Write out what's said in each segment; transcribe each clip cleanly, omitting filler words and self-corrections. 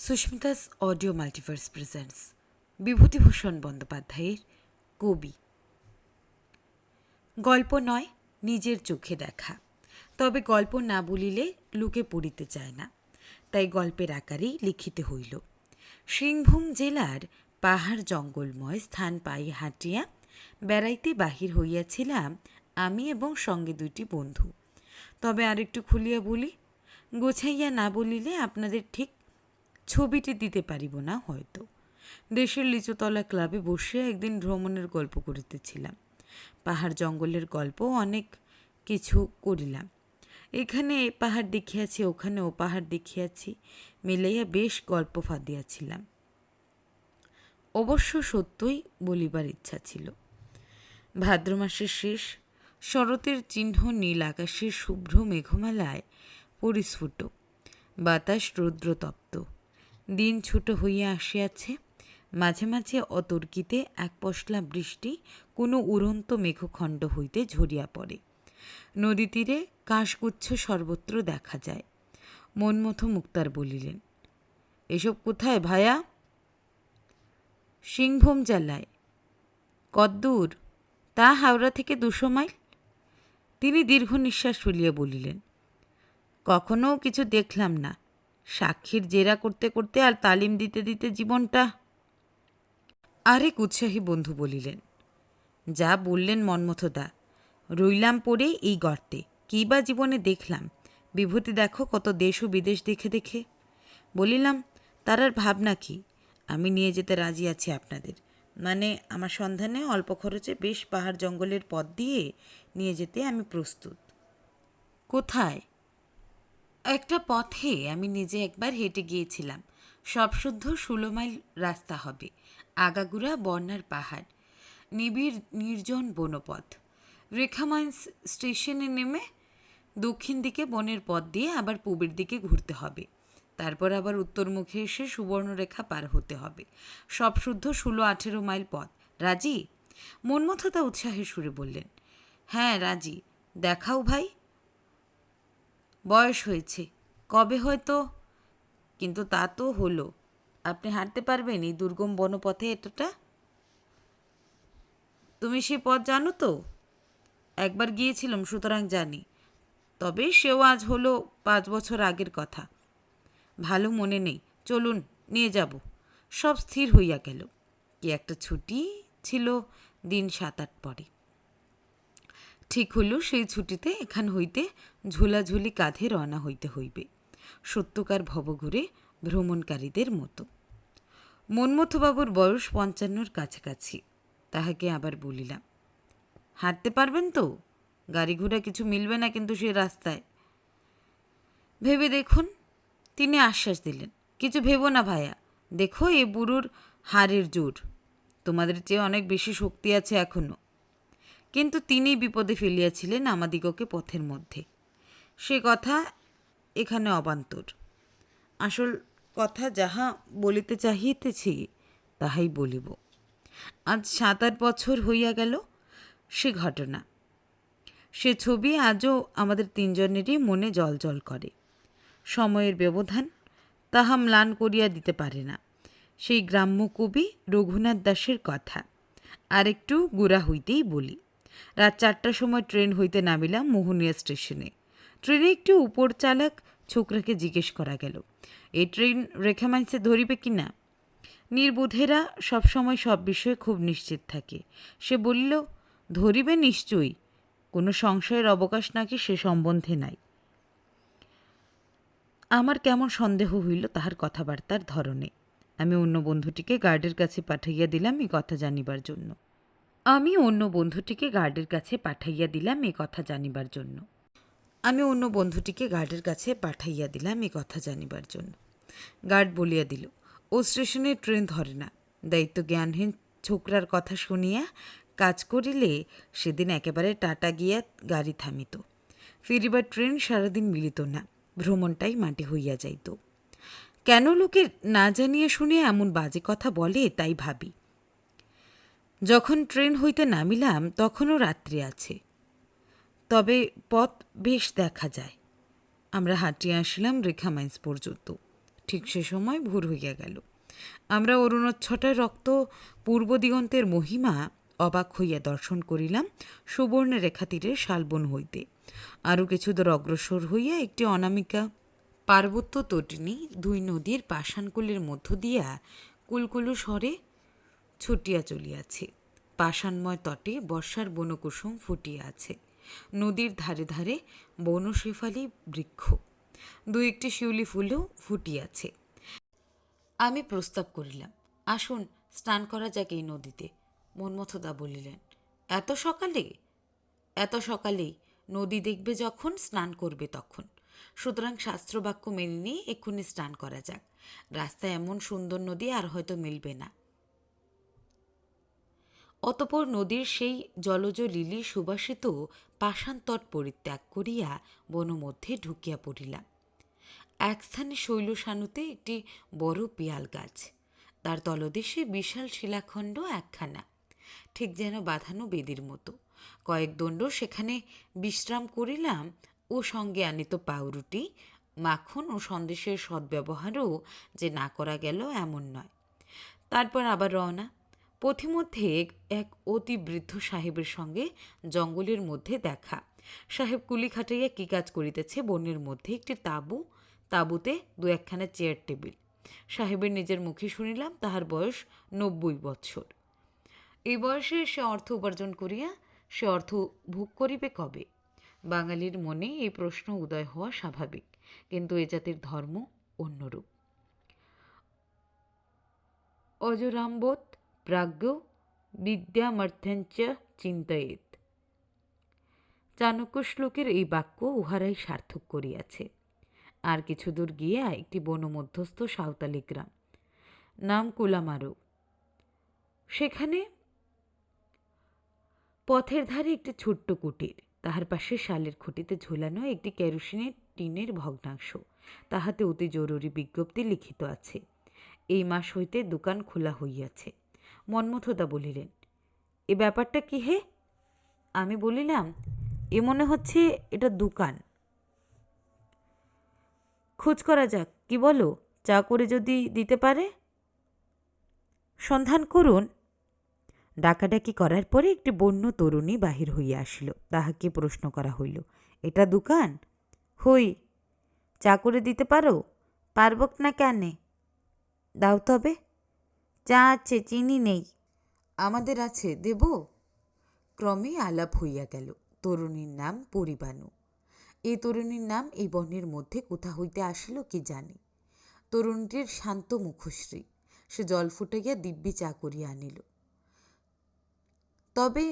Susmita's audio multiverse presents Bibhutibhushan বন্দ্যোপাধ্যায়ের কবি। গল্প নয়, নিজের চোখে দেখা। তবে গল্প না বলিলে লোকে পড়িতে চায় না, তাই গল্পের আকারেই লিখিতে হইল। সিংভূম জেলার পাহাড় জঙ্গলময় স্থান পাই হাঁটিয়া বেড়াইতে বাহির হইয়াছিলাম আমি এবং সঙ্গে দুইটি বন্ধু। তবে আরেকটু খুলিয়া বলি, গোছাইয়া না বলিলে আপনাদের ঠিক ছবিটি দিতে পারিব না হয়তো। দেশের লিচুতলা ক্লাবে বসিয়া একদিন ভ্রমণের গল্প করিতেছিলাম। পাহাড় জঙ্গলের গল্প অনেক কিছু করিলাম। এখানে এ পাহাড় দেখিয়াছি, ওখানে ও পাহাড় দেখিয়াছি, মিলাইয়া বেশ গল্প ফাঁদিয়াছিলাম। অবশ্য সত্যই বলিবার ইচ্ছা ছিল। ভাদ্র মাসের শেষ, শরতের চিহ্ন নীল আকাশের শুভ্র মেঘমালায় পরিস্ফুট। বাতাস রৌদ্রতপ্ত। দিন ছোট হইয়া আসিয়াছে। মাঝে মাঝে অতর্কিতে এক পশলা বৃষ্টি কোনো উড়ন্ত মেঘখণ্ড হইতে ঝরিয়া পড়ে। নদী তীরে কাশগুচ্ছ সর্বত্র দেখা যায়। মনমথ মুক্তার বলিলেন, এসব কোথায় ভায়া? সিংভূম জেলায়। কদ্দূর? তা হাওড়া থেকে 200 মাইল। তিনি দীর্ঘ নিঃশ্বাস ফেলিয়া বলিলেন, কখনো কিছু দেখলাম না। সাক্ষীর জেরা করতে করতে আর তালিম দিতে দিতে জীবনটা। আরেক উৎসাহী বন্ধু বলিলেন, যা বললেন মন্মথদা, রইলাম পড়ে এই গর্তে। কী বা জীবনে দেখলাম? বিভূতি দেখো কত দেশ ও বিদেশ দেখে দেখে। বলিলাম, তার আর ভাবনা কি? আমি নিয়ে যেতে রাজি আছি আপনাদের। মানে আমার সন্ধানে অল্প খরচে বেশ পাহাড় জঙ্গলের পথ দিয়ে নিয়ে যেতে আমি প্রস্তুত। কোথায়? একটা পথে আমি নিজে একবার হেঁটে গিয়েছিলাম। সবশুদ্ধ 16 মাইল রাস্তা হবে। আগাগুড়া বন্যার পাহাড়, নিবিড় নির্জন বনপথ। রেখামাইন্স স্টেশনে নেমে দক্ষিণ দিকে বনের পথ দিয়ে আবার পূবের দিকে ঘুরতে হবে। তারপর আবার উত্তরমুখে এসে সুবর্ণরেখা পার হতে হবে। সবশুদ্ধ 16-18 মাইল পথ। রাজি? মন্মথতা উৎসাহের সুরে বললেন, হ্যাঁ রাজি। দেখাও ভাই। বয়স হয়েছে, কবে হয়তো, কিন্তু তা তো হলো। আপনি হাঁটতে পারবেন এই দুর্গম বনপথে এতটা? তুমি সে পথ জানো তো? একবার গিয়েছিলাম, সুতরাং জানি। তবে সেও আজ হলো 5 বছর আগের কথা। ভালো মনে নেই। চলুন, নিয়ে যাব। সব স্থির হইয়া গেল। কি একটা ছুটি ছিল দিন 7-8 পরে। ঠিক হইল সেই ছুটিতে এখান হইতে ঝুলাঝুলি কাঁধে রওনা হইতে হইবে, সত্যকার ভবঘুরে ভ্রমণকারীদের মতো। মন্মথবাবুর বয়স 55-র কাছাকাছি। তাহাকে আবার বলিলাম, হাঁটতে পারবেন তো? গাড়ি ঘোড়া কিছু মিলবে না কিন্তু সে রাস্তায়। ভেবে দেখুন। তিনি আশ্বাস দিলেন, কিছু ভেবো না ভাইয়া। দেখো এ বুড়োর হাড়ের জোর। তোমাদের চেয়ে অনেক বেশি শক্তি আছে এখনো। কিন্তু তিনি বিপদে ফেলিয়াছিলেন আমাদিগকে পথের মধ্যে। সে কথা এখানে অবান্তর। আসল কথা যাহা বলিতে চাহিতেছি তাহাই বলিব। আজ 7-8 বছর হইয়া গেল সে ঘটনা। সে ছবি আজও আমাদের 3 জনেরই মনে জ্বলজ্বল করে। সময়ের ব্যবধান তাহা ম্লান করিয়া দিতে পারে না। সেই গ্রাম্য কবি রঘুনাথ দাসের কথা আর একটু গুড়া হইতেই বলি। রাত 4টার সময় ট্রেন হইতে নামিলাম মোহনিয়া স্টেশনে। ট্রেনে একটু উপর চালক ছোকরাকে জিজ্ঞেস করা গেল, এই ট্রেন রেখামাইন্সে ধরিবে কি না? নির্বোধেরা সবসময় সব বিষয়ে খুব নিশ্চিত থাকে। সে বলিল, ধরিবে নিশ্চয়ই, কোনো সংশয়ের অবকাশ নাকি সে সম্বন্ধে নাই। আমার কেমন সন্দেহ হইল তাহার কথাবার্তার ধরনে। আমি অন্য বন্ধুটিকে গার্ডের কাছে পাঠাইয়া দিলাম এই কথা জানিবার জন্য। গার্ড বলিয়া দিল, ও স্টেশনে ট্রেন ধরে না। দায়িত্ব জ্ঞানহীন ছোকরার কথা শুনিয়া কাজ করিলে সেদিন একেবারে টাটা গিয়া গাড়ি থামিত। ফিরিবার ট্রেন সারাদিন মিলিত না, ভ্রমণটাই মাটি হইয়া যাইত। কেন লোকে না জানিয়া শুনিয়া এমন বাজে কথা বলে তাই ভাবি। যখন ট্রেন হইতে নামিলাম তখনও রাত্রি আছে, তবে পথ বেশ দেখা যায়। আমরা হাঁটিয়া আসিলাম রেখামাইন্স পর্যন্ত। ঠিক সে সময় ভোর হইয়া গেল। আমরা অরুণোচ্ছটার রক্ত পূর্ব দিগন্তের মহিমা অবাক হইয়া দর্শন করিলাম সুবর্ণরেখা তীরের শালবন হইতে। আরও কিছু দূর অগ্রসর হইয়া একটি অনামিকা পার্বত্য তটিনী দুই নদীর পাষাণকুলের মধ্য দিয়া কুলকুলু স্বরে ছুটিয়া চলিয়াছে। পাষাণময় তটে বর্ষার বনকুসুম ফুটিয়া আছে। নদীর ধারে ধারে বনশেফালি বৃক্ষ, দু একটি শিউলি ফুলও ফুটিয়াছে। আমি প্রস্তাব করিলাম, আসুন স্নান করা যাক এই নদীতে। মন্মথদা বলিলেন, এত সকালে? এত সকালেই নদী দেখবে যখন, স্নান করবে তখন। সুতরাং শাস্ত্রবাক্য মেনে নিয়ে এক্ষুনি স্নান করা যাক। রাস্তায় এমন সুন্দর নদী আর হয়তো মিলবে না। অতপর নদীর সেই জলজ লিলি সুবাসিত পাষাণ তট পরিত্যাগ করিয়া বনমধ্যে ঢুকিয়া পড়িলাম। এক স্থানে শৈলসানুতে একটি বড় পিয়াল গাছ, তার তলদেশে বিশাল শিলাখণ্ড একখানা, ঠিক যেন বাঁধানো বেদির মতো। কয়েক দণ্ড সেখানে বিশ্রাম করিলাম ও সঙ্গে আনিত পাউরুটি, মাখন ও সন্দেশের সদ্ব্যবহারও যে না করা গেল এমন নয়। তারপর আবার রওনা। পথিমধ্যে এক অতি বৃদ্ধ সাহেবের সঙ্গে জঙ্গলের মধ্যে দেখা। সাহেব কুলি খাটাইয়া কী কাজ করিতেছে বনের মধ্যে একটি তাঁবুতে দু একখানা চেয়ার টেবিল। সাহেবের নিজের মুখে শুনিলাম তাহার বয়স 90 বৎসর। এই বয়সে সে অর্থ উপার্জন করিয়া সে অর্থ ভোগ করিবে কবে? বাঙালির মনে এই প্রশ্ন উদয় হওয়া স্বাভাবিক, কিন্তু এ জাতির ধর্ম অন্যরূপ। অজরাম্বোত প্রাজ্ঞ বিদ্যামর্থ্যঞ্চ চিন্তয়েৎ। চাণক্য শ্লোকের এই বাক্য উহারাই সার্থক করিয়াছে। আর কিছু দূর গিয়া একটি বনমধ্যস্থ সাঁওতালি গ্রাম, নাম কুলামারো। সেখানে পথের ধারে একটি ছোট্ট কুটির, তাহার পাশে শালের খুঁটিতে ঝুলানো একটি কেরোসিনের টিনের ভগ্নাংশ। তাহাতে অতি জরুরি বিজ্ঞপ্তি লিখিত আছে, এই মাস হইতে দোকান খোলা হইয়াছে। মন্মথদা বলিলেন, এ ব্যাপারটা কি হে? আমি বলিলাম, এ মনে হচ্ছে এটা দোকান। খোঁজ করা যাক, কি বলো? চা করে যদি দিতে পারে সন্ধান করুন। ডাকাডাকি করার পরে একটি বন্য তরুণী বাহির হইয়া আসিল। তাহাকে প্রশ্ন করা হইল, এটা দোকান? হই। চা করে দিতে পারো? পারবক না কেনে? দাও তবে। চা আছে, চিনি নেই। আমাদের আছে, দেব? ক্রমে আলাপ হইয়া গেল। তরুণীর নাম পরিবানু। এই তরুণীর নাম এই বনের মধ্যে কোথা হইতে আসিল কি জানি। তরুণীটির শান্ত মুখশ্রী। সে জল ফুটাইয়া দিব্যি চা করিয়া আনিল, তবে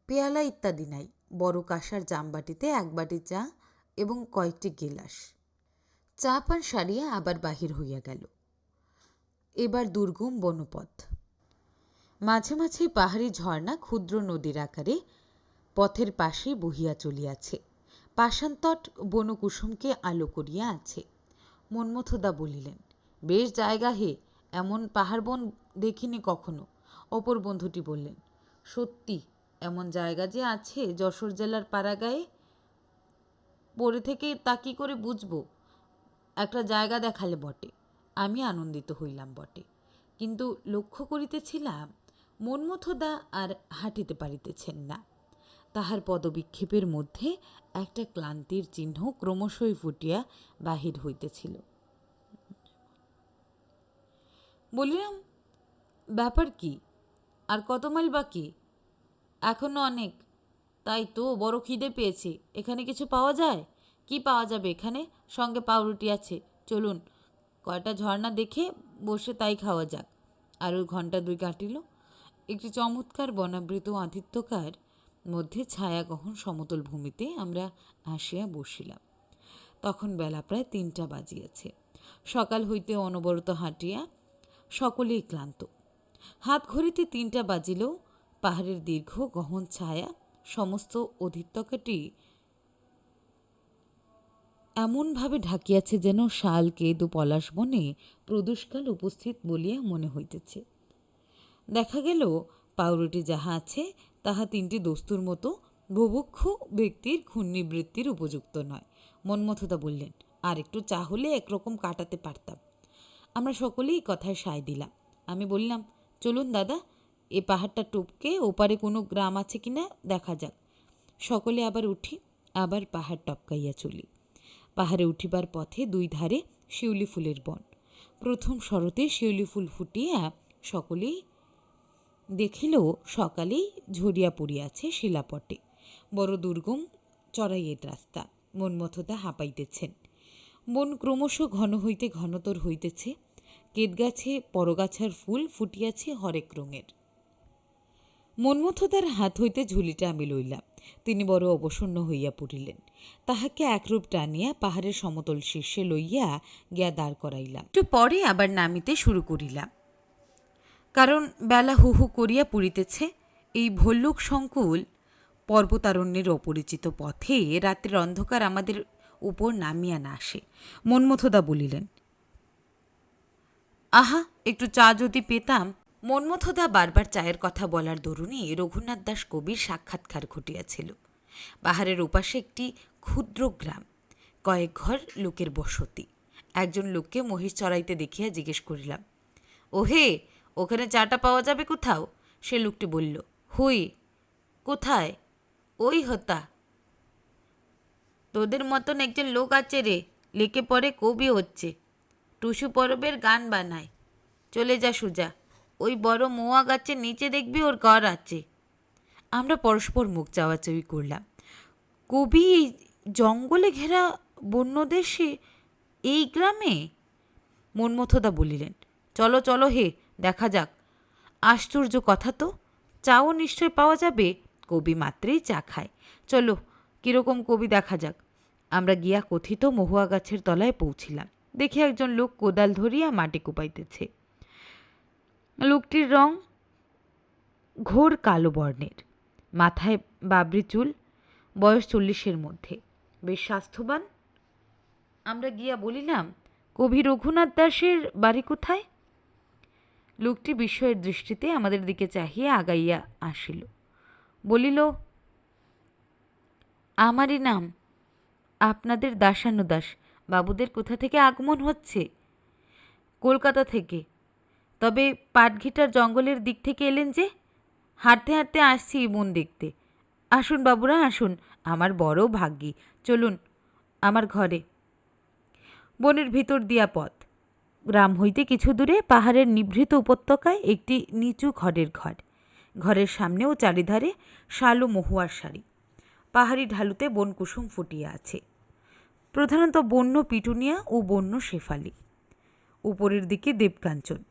পেয়ালা ইত্যাদি নাই। বড় কাঁসার জামবাটিতে এক বাটি চা এবং কয়েকটি গিলাস। চা পান সারিয়া আবার বাহির হইয়া গেল। এবার দুর্গম বনপথ, মাঝে মাঝে পাহাড়ি ঝর্ণা ক্ষুদ্র নদীর আকারে পথের পাশে বহিয়া চলিয়াছে। পাষাণতট বনকুসুমকে আলো করিয়া আছে। মন্মথদা বলিলেন, বেশ জায়গা হে, এমন পাহাড় বন দেখিনি কখনো। অপর বন্ধুটি বললেন, সত্যি এমন জায়গা যে আছে যশোর জেলার পাড়াগাঁয়ে, পরে থেকে তা কী করে বুঝব? একটা জায়গা দেখালে বটে। আমি আনন্দিত হইলাম বটে, কিন্তু লক্ষ্য করিতেছিলাম মন্মথদা আর হাঁটিতে পারিতেছেন না। তাহার পদবিক্ষেপের মধ্যে একটা ক্লান্তির চিহ্ন ক্রমশই ফুটিয়া বাহির হইতেছিল। বলিলাম, ব্যাপার কি? আর কত মাইল বাকি? এখনো অনেক। তাই তো, বড় খিদে পেয়েছে। এখানে কিছু পাওয়া যায়? কি পাওয়া যাবে এখানে? সঙ্গে পাউরুটি আছে। চলুন, কয়টা ঝর্ণা দেখে বসে তাই খাওয়া যাক। আর ওই ঘন্টা দুই কাটিল। একটি চমৎকার বনাবৃত আতিথ্যকার মধ্যে ছায়াগহন সমতল ভূমিতে আমরা আসিয়া বসিলাম। তখন বেলা প্রায় 3টা বাজিয়াছে। সকাল হইতে অনবরত হাঁটিয়া সকলেই ক্লান্ত। হাত ঘড়িতে 3টা বাজিলেও পাহাড়ের দীর্ঘ গহন ছায়া সমস্ত অধিত্যকাটি এমনভাবে ঢাকিয়াছে যেন শাল কেদু পলাশ বনে প্রদোষকাল উপস্থিত বলিয়া মনে হইতেছে। দেখা গেল পাউরুটি যাহা আছে তাহা 3টি দস্তুর মতো বুভুক্ষু ব্যক্তির ঘূর্ণিবৃত্তির উপযুক্ত নয়। মন্মথদা বললেন, আর একটু চা হলে একরকম কাটাতে পারতাম। আমরা সকলেই কথায় সায় দিলাম। আমি বললাম, চলুন দাদা, এ পাহাড়টা টপকে ওপারে কোনো গ্রাম আছে কিনা দেখা যাক। সকলে আবার উঠি, আবার পাহাড় টপকাইয়া চলি। পাহাড়ে উঠিবার পথে দুই ধারে শিউলি ফুলের বন। প্রথম শরতে শিউলি ফুল ফুটিয়া সকলেই দেখিল সকালেই ঝরিয়া পড়িয়াছে শিলাপটে। বড় দুর্গম চড়াইয়ের রাস্তা। মন্মথদা হাঁপাইতেছেন। বন ক্রমশ ঘন হইতে ঘনতর হইতেছে। কেতগাছে পরগাছার ফুল ফুটিয়াছে হরেক রঙের। মন্মথদার হাত হইতে ঝুলিটা আমি লইলাম। তিনি বড় অবসন্ন হইয়া পড়িলেন। তাহাকে একরূপ টানিয়া পাহাড়ের সমতল শীর্ষে লইয়া গিয়া দাঁড় করাইলাম। একটু পরে আবার নামিতে শুরু করিলাম, কারণ বেলা হু হু করিয়া পুড়িতেছে। এই ভল্লুক সংকুল পর্বতারণ্যের অপরিচিত পথে রাত্রের অন্ধকার আমাদের উপর নামিয়া না আসে। মন্মথদা বলিলেন, আহা, একটু চা যদি পেতাম। মন্মথদা বারবার চায়ের কথা বলার দরুনে রঘুনাথ দাস কবির সাক্ষাৎকার ঘটিয়াছিল। পাহাড়ের ওপাশে একটি ক্ষুদ্র গ্রাম, কয়েক ঘর লোকের বসতি। একজন লোককে মহিষ চড়াইতে দেখিয়া জিজ্ঞেস করিলাম, ওহে, ওখানে চাটা পাওয়া যাবে কোথাও? সে লোকটি বলল, হুই। কোথায়? ওই হতা। তোদের মতন একজন লোক আছে রে, লেকে পড়ে কবি হচ্ছে, টুসু পরবের গান বানায়। চলে যা সুজা, ওই বড় মোয়া গাছের নিচে দেখবি ওর ঘর আছে। আমরা পরস্পর মুখ চাওয়াচাওয়ি করলাম। কবি এই জঙ্গলে ঘেরা বন্যদেশে, এই গ্রামে? মন্মথদা বলিলেন, চলো চলো হে, দেখা যাক। আশ্চর্য কথা তো, চাও নিশ্চয় পাওয়া যাবে। কবি মাত্রেই চা খায়। চলো, কীরকম কবি দেখা যাক। আমরা গিয়া কথিত মহুয়া গাছের তলায় পৌঁছিলাম। দেখি একজন লোক কোদাল ধরিয়া মাটি কোপাইতেছে। লোকটির রং ঘোর কালো বর্ণের, মাথায় বাবরি চুল, বয়স 40-এর মধ্যে, বেশ স্বাস্থ্যবান। আমরা গিয়া বলিলাম, কবি রঘুনাথ দাসের বাড়ি কোথায়? লোকটি বিস্ময়ের দৃষ্টিতে আমাদের দিকে চাহিয়া আগাইয়া আসিল। বলিল, আমারই নাম। আপনাদের দাসানুদাস বাবুদের কোথা থেকে আগমন হচ্ছে? কলকাতা থেকে। তবে পাটঘিটার জঙ্গলের দিক থেকে এলেন যে? হাঁটতে হাঁটতে আসছি বন দেখতে। আসুন বাবুরা, আসুন, আমার বড় ভাগ্যি। চলুন আমার ঘরে। বনের ভিতর দিয়া পথ। গ্রাম হইতে কিছু দূরে পাহাড়ের নিভৃত উপত্যকায় একটি নিচু খড়ের ঘর। ঘরের সামনেও চারিধারে শাল ও মহুয়ার সারি। পাহাড়ি ঢালুতে বনকুসুম ফুটিয়া আছে, প্রধানত বন্য পিটুনিয়া ও বন্য শেফালি। উপরের দিকে দেবকাঞ্চন।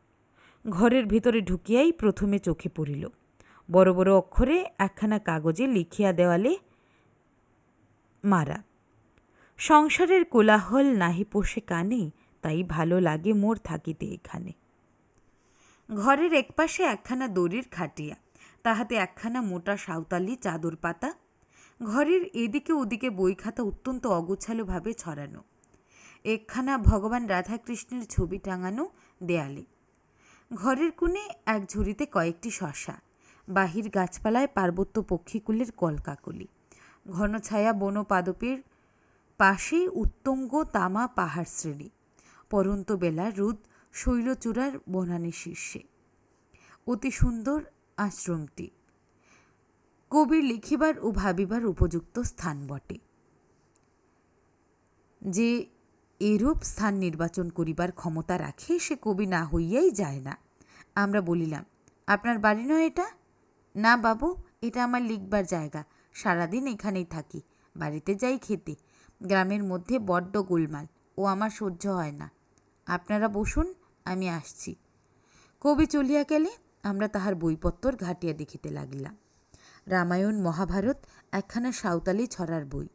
ঘরের ভিতরে ঢুকিয়াই প্রথমে চোখে পড়িল বড় বড় অক্ষরে একখানা কাগজে লিখিয়া দেওয়ালে মারা, সংসারের কোলাহল নাহি পোষে কানে, তাই ভালো লাগে মোর থাকিতে এখানে। ঘরের একপাশে একখানা দড়ির খাটিয়া, তাহাতে একখানা মোটা সাঁওতালি চাদর পাতা। ঘরের এদিকে ওদিকে বই খাতা অত্যন্ত অগোছালোভাবে ছড়ানো। একখানা ভগবান রাধাকৃষ্ণের ছবি টাঙানো দেয়ালে। ঘরের কোণে এক ঝুড়িতে কয়েকটি শশা, বাহির গাছপালায় পার্বত্য পক্ষীকুলের কলকাকলি। ঘন ছায়া বনপাদপের পাশেই উত্তঙ্গ তামা পাহাড় শ্রেণী। পরন্ত বেলা রোদ শৈলচূড়ার বনানী শীর্ষে। অতি সুন্দর আশ্রমটি। কবির লিখিবার ও ভাবিবার উপযুক্ত স্থান বটে। যে এরূপ স্থান নির্বাচন করিবার ক্ষমতা রাখে সে কবি না হইয়াই যায় না। আমরা বলিলাম, আপনার বাড়ি নয় এটা? না বাবু, এটা আমার লিখবার জায়গা। সারাদিন এখানেই থাকি, বাড়িতে যাই খেতে। গ্রামের মধ্যে বড্ড গোলমাল, ও আমার সহ্য হয় না। আপনারা বসুন, আমি আসছি। কবি চলিয়া গেলে আমরা তাহার বইপত্তর ঘাটিয়া দেখিতে লাগিলাম। রামায়ণ মহাভারত একখানা সাঁওতালি ছড়ার বই,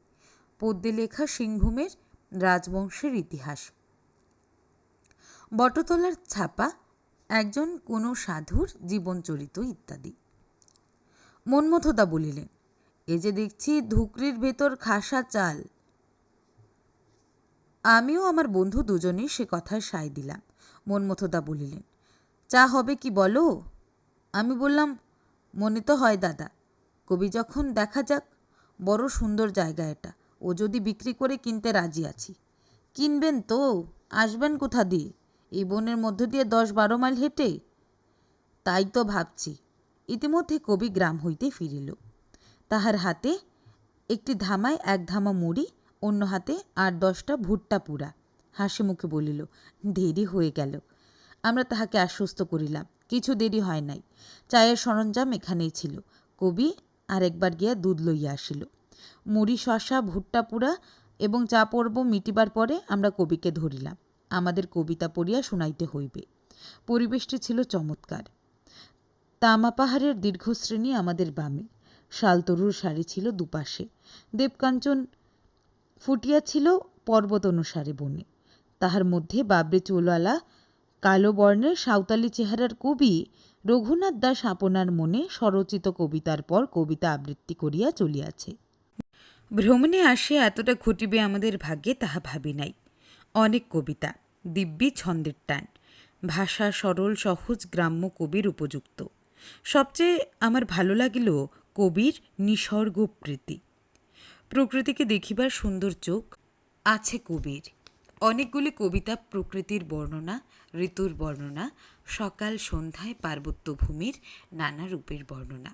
পদ্যে লেখা সিংভূমের রাজবংশের ইতিহাস, বটতলার ছাপা একজন কোনো সাধুর জীবনচরিত ইত্যাদি। মন্মথদা বলিলেন, এ যে দেখছি ধুকরির ভেতর খাসা চাল। আমিও আমার বন্ধু দুজনেই সে কথায় সায় দিলাম। মন্মথদা বলিলেন, চা হবে কি বলো? আমি বললাম, মনে তো হয় দাদা, কবি যখন দেখা যাক। বড় সুন্দর জায়গা এটা, ও যদি বিক্রি করে কিনতে রাজি আছি। কিনবেন তো? আসবেন কোথা দিয়ে? এই বনের মধ্য দিয়ে 10-12 মাইল হেঁটে? তাই তো ভাবছি। ইতিমধ্যে কবি গ্রাম হইতে ফিরিল। তাহার হাতে একটি ধামায় 1 ধামা মুড়ি, অন্য হাতে 8-10টা ভুট্টা পুড়া। হাসি মুখে বলিল, দেরি হয়ে গেল। আমরা তাহাকে আশ্বস্ত করিলাম, কিছু দেরি হয় নাই। চায়ের সরঞ্জাম এখানেই ছিল। কবি আরেকবার গিয়া দুধ লইয়া আসিল। মুড়ি, শশা, ভুট্টা পুড়া এবং চা পর্ব মিটিবার পরে আমরা কবিকে ধরিলাম, আমাদের কবিতা পড়িয়া শুনাইতে হইবে। পরিবেশটি ছিল চমৎকার। তামা পাহাড়ের দীর্ঘশ্রেণী আমাদের বামে, শালতরুর সারি ছিল দুপাশে, দেবকাঞ্চন ফুটিয়াছিল পর্বত অনুসারে বনে। তাহার মধ্যে বাবরে চুলওয়ালা কালো বর্ণের সাঁওতালি চেহারার কবি রঘুনাথ দাস আপনার মনে স্বরচিত কবিতার পর কবিতা আবৃত্তি করিয়া চলিয়াছে। ভ্রমণে আসে এতটা ঘটিবে আমাদের ভাগ্যে তাহা ভাবি নাই। অনেক কবিতা, দিব্যি ছন্দের টান, ভাষা সরল সহজ, গ্রাম্য, কবির উপযুক্ত। সবচেয়ে আমার ভালো লাগিল কবির নিসর্গ প্রীতি। প্রকৃতিকে দেখিবার সুন্দর চোখ আছে কবির। অনেকগুলি কবিতা প্রকৃতির বর্ণনা, ঋতুর বর্ণনা, সকাল সন্ধ্যায় পার্বত্য ভূমির নানা রূপের বর্ণনা।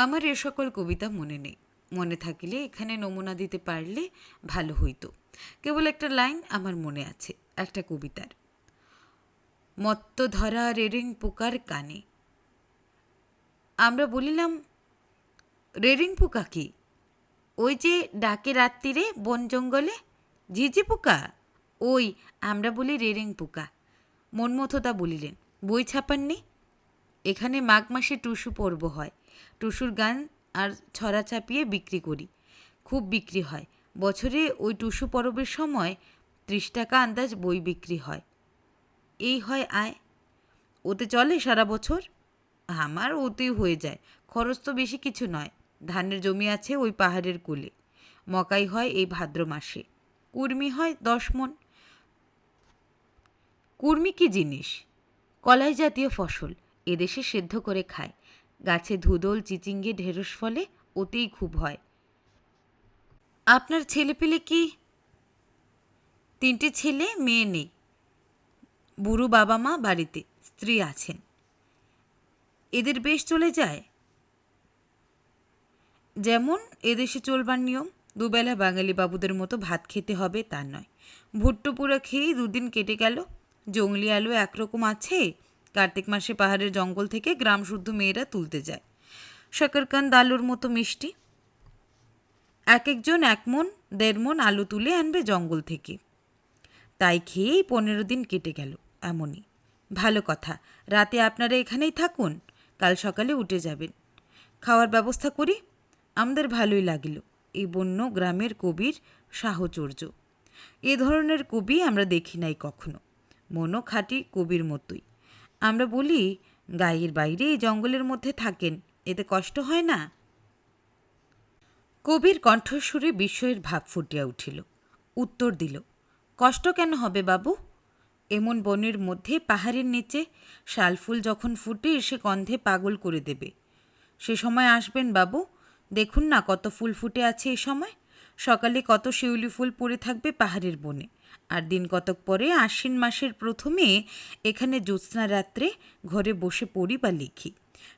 আমার এ সকল কবিতা মনে নেই। মনে থাকিলে এখানে নমুনা দিতে পারলে ভালো হইত। কেবল একটা লাইন আমার মনে আছে, একটা কবিতার। মত্ত ধরা রেরিং পোকার কানে। আমরা বলিলাম, রেরিং পোকা কি? ওই যে ডাকে রাত্রিরে বন জঙ্গলে, ঝিঝি পোকা? ওই আমরা বলি রেরিং পোকা। মনমথদা বলিলেন, বই ছাপাননি? এখানে মাঘ মাসে টুসু পর্ব হয়। টুসুর গান আর ছড়া ছাপিয়ে বিক্রি করি, খুব বিক্রি হয়। বছরে ওই টুসু পরবের সময় 30 টাকা আন্দাজ বই বিক্রি হয়। এই হয় আয়। ওতে চলে সারা বছর? আমার ওতেই হয়ে যায়। খরচ তো বেশি কিছু নয়। ধানের জমি আছে ওই পাহাড়ের কোলে। মকাই হয় এই ভাদ্র মাসে। কুর্মি হয় 10 মণ। কুর্মি কী জিনিস? কলাই জাতীয় ফসল, এদেশে সেদ্ধ করে খায়। গাছে ধুদল, চিচিঙ্গে, ঢেঁড়স ফলে, ওতেই খুব হয়। আপনার ছেলেপিলে কি? 3টে ছেলে, মেয়ে নেই। বুড়ো বাবা মা বাড়িতে, স্ত্রী আছেন। এদের বেশ চলে যায়। যেমন এদেশে চলবার নিয়ম, দুবেলা বাঙালি বাবুদের মতো ভাত খেতে হবে তা নয়। ভুট্টো পুরো খেয়েই 2 দিন কেটে গেল। জংলি আলু একরকম আছে। কার্তিক মাসে পাহাড়ের জঙ্গল থেকে গ্রাম শুদ্ধ মেয়েরা তুলতে যায়। শাকারকান্দ আলুর মতো মিষ্টি। এক একজন 1 মণ 1.5 মণ আলু তুলে আনবে জঙ্গল থেকে। তাই খেয়েই 15 দিন কেটে গেল। এমনই। ভালো কথা, রাতে আপনারা এখানেই থাকুন, কাল সকালে উঠে যাবেন। খাওয়ার ব্যবস্থা করি। আমাদের ভালোই লাগিল এই বন্য গ্রামের কবির সাহচর্য। এ ধরনের কবি আমরা দেখি নাই কখনো। মনও খাঁটি কবির মতোই। আমরা বলি, গায়ের বাইরে এই জঙ্গলের মধ্যে থাকেন, এতে কষ্ট হয় না? কবির কণ্ঠস্বরে বিস্ময়ের ভাব ফুটিয়া উঠিল। উত্তর দিল, কষ্ট কেন হবে বাবু? এমন বনের মধ্যে পাহাড়ের নিচে শালফুল যখন ফুটে এসে গন্ধে পাগল করে দেবে। সে সময় আসবেন বাবু, দেখুন না কত ফুল ফুটে আছে এ সময়। সকালে কত শিউলি ফুল পড়ে থাকবে পাহাড়ের বনে। আর দিন কতক পরে আশ্বিন মাসের প্রথমে এখানে জ্যোৎস্না রাত্রে ঘরে বসে পড়ি বা লিখি।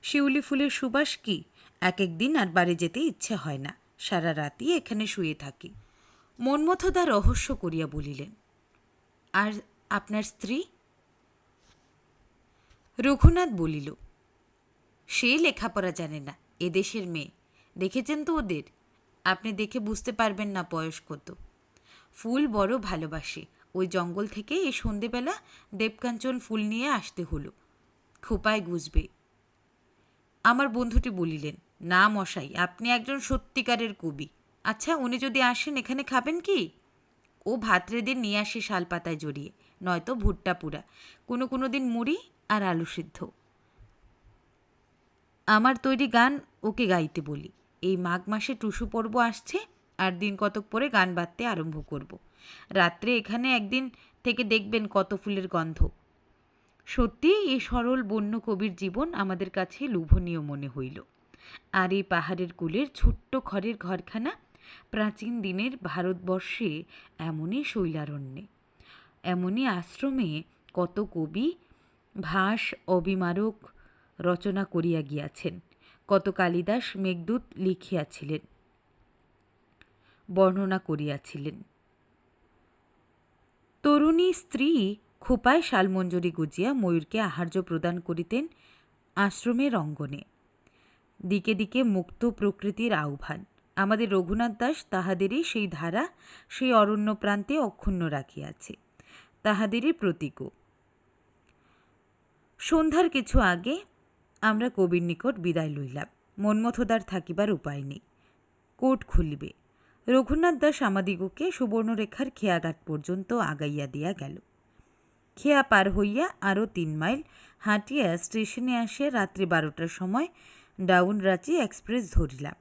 শিউলি ফুলের সুবাস কি, এক দিন আর বাড়ি যেতে ইচ্ছে হয় না। সারা রাতই এখানে শুয়ে থাকি। মন্মথদা রহস্য করিয়া বলিলেন, আর আপনার স্ত্রী? রঘুনাথ বলিল, সে লেখাপড়া জানে না, এদেশের মেয়ে। দেখেছেন তো ওদের? আপনি দেখে বুঝতে পারবেন না বয়স কত। ফুল বড় ভালোবাসে। ওই জঙ্গল থেকে এই সন্ধেবেলা দেবকাঞ্চন ফুল নিয়ে আসতে হলো। খোপায় গুজবে। আমার বন্ধুটি বলিলেন, না মশাই, আপনি একজন সত্যিকারের কবি। আচ্ছা, উনি যদি আসেন এখানে খাবেন কি? ও ভাত রেঁধে নিয়ে আসে শালপাতায় জড়িয়ে, নয়তো ভুট্টা পুরা, কোনো দিন মুড়ি আর আলু সিদ্ধ। আমার তৈরি গান ওকে গাইতে বলি। এই মাঘ মাসে টুসু পর্ব আসছে, আর দিন কতক পরে গান বাজতে আরম্ভ করব। রাত্রে এখানে একদিন থেকে দেখবেন কত ফুলের গন্ধ। সত্যি এই সরল বন্য কবির জীবন আমাদের কাছে লোভনীয় মনে হইল। আর এই পাহাড়ের কুলের ছোট্ট খড়ের ঘরখানা প্রাচীন দিনের ভারতবর্ষে এমনই শৈলারণ্যে, এমনই আশ্রমে কত কবি ভাস অবিমারক রচনা করিয়া গিয়াছেন, কত কালিদাস মেঘদূত লিখিয়াছিলেন, বর্ণনা করিয়াছিলেন। তরুণী স্ত্রী খোপায় শালমঞ্জরি গুজিয়া ময়ূরকে আহার্য প্রদান করিতেন আশ্রমের অঙ্গনে। দিকে দিকে মুক্ত প্রকৃতির আহ্বান। আমাদের রঘুনাথ দাস তাহাদেরই সেই ধারা সেই অরণ্য প্রান্তে অক্ষুণ্ণ রাখিয়াছে, তাহাদেরই প্রতীকও। সন্ধ্যার কিছু আগে আমরা কবির নিকট বিদায় লইলাম। মন্মথদার থাকিবার উপায় নেই, কোর্ট খুলিবে। রঘুনাথ দাস আমাদিগকে সুবর্ণরেখার খেয়াঘাট পর্যন্ত আগাইয়া দিয়া গেল। খেয়া পার হইয়া আরও 3 মাইল হাঁটিয়া স্টেশনে আসিয়া রাত্রি 12টার সময় ডাউন রাঁচি এক্সপ্রেস ধরিলাম।